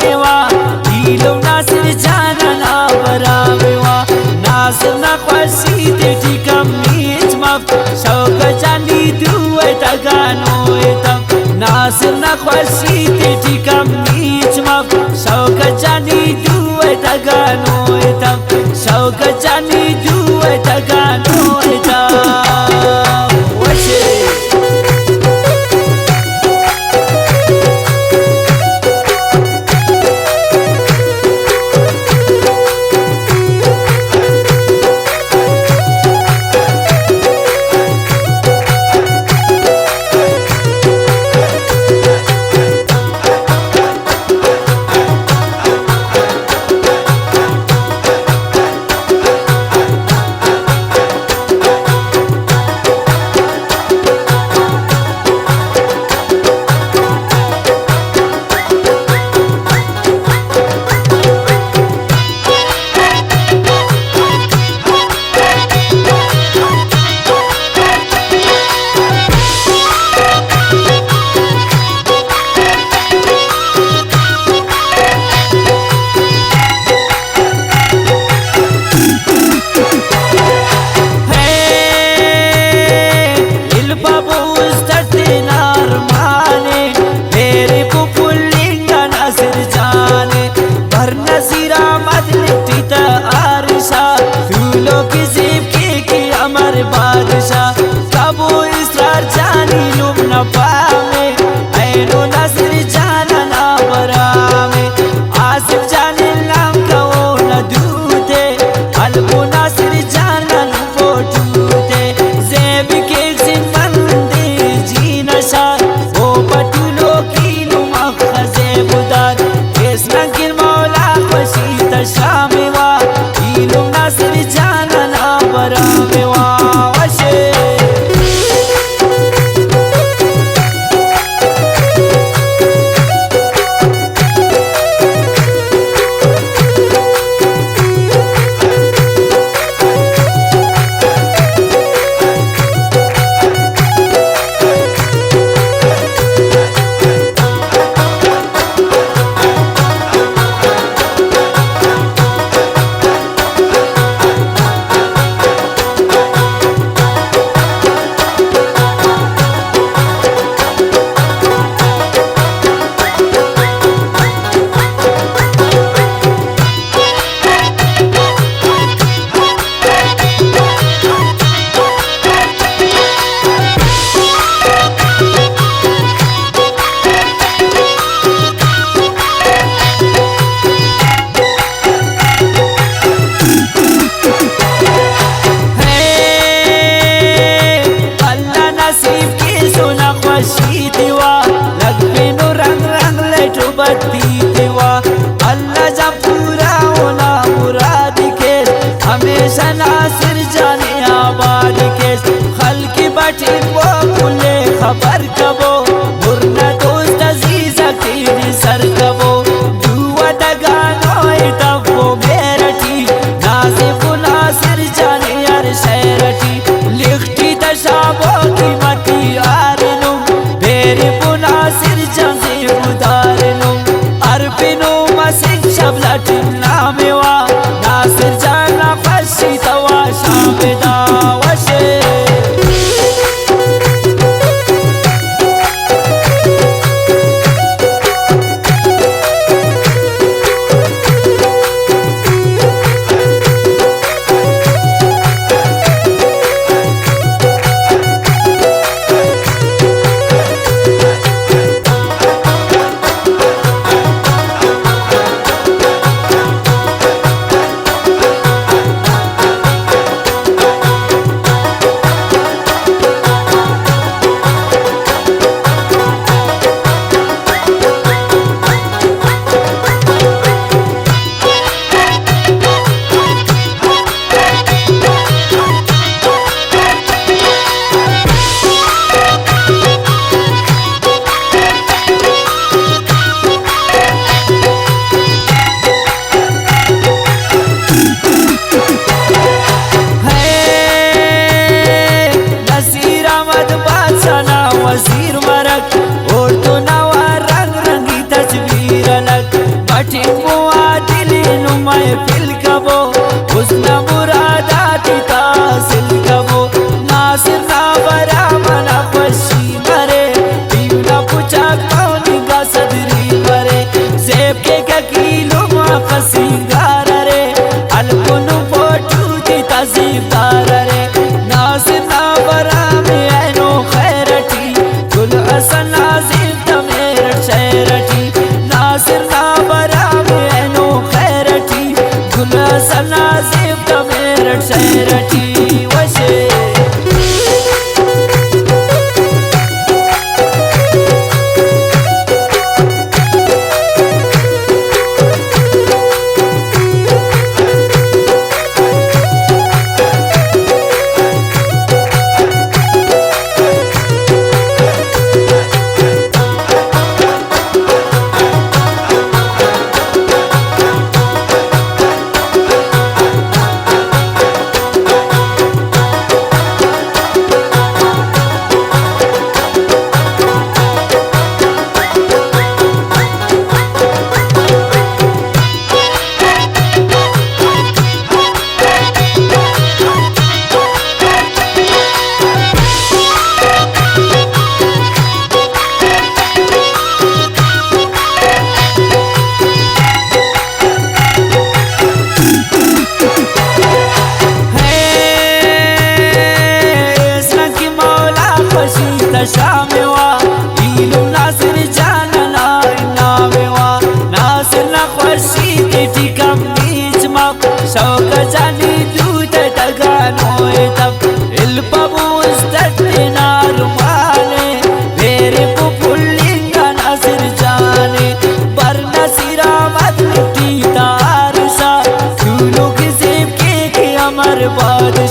मेवा दिलो नासिर जाना ना बरा मेवा नासिर ना ख्वाशी तेटी कमीज मफ शौक जानी दुए तगानो एतम नासिर ना ख्वाशी तेटी कमीज मफ शौक जानी दुए तगानो एतम शौक जानी दुए तगानो एतम वशे बादशाह कबो इसरार जानी लुम न पावे ऐनो नासिर जाना ना बरामे आसिफ जाने नाम का वो न दूते अलबो नासिर जाना वो टूटे ज़ेब के जिंदे जी नशा वो पटुलो की लुमा ज़ेबुदार इस नगिर मौला खुशी तशामेवा इलुम नासिर जाना ना बरामेवा अल्लाह जा पूरा होना मुराद के हमेशा नासिर जाने आबाद के खल की बाटी वो खुले खबर कबो मुरना दोस्त अजीज की सर कबो दुआ दगानो तब वो मेरठी नासिफ नासिर जाने यार शहरठी लिखती तशाबो की मती आरनु बेरी पुनासिर जाने उदारनु अरबिनो मसिक शबलटिन नामेवा नासिर जाना फशी तवा शामिदा वशे बटे बुआ दिली नुमाए फिल कबो उसना मुरादाती तासिल कबो नासिर ना बरा मना खुशी मरे पीवना पुछा कौन गा सदरी मरे जेब के ककीलो मा खसीगार रे अलकुनु पोटू दी तजीबदार रे नासिर ना बरा में ऐनो खैरटी गुल हसन नाजिम तमेर शैरटी नासिर ना बरा में ऐनो खैरटी गुल हसन नाजिम तमेर शैरटी वशे शामेवा इलू नासिर जानना नामेवा नासिर ना खुशी टी कम बीच मा शौक जानी दूत तगानो तब इल पबूस तटना रुमाले मेरे पुपुलिंगा नासिर जाने बर नसीरा मत लुटी तार सा तू लोग जेब के अमर बाद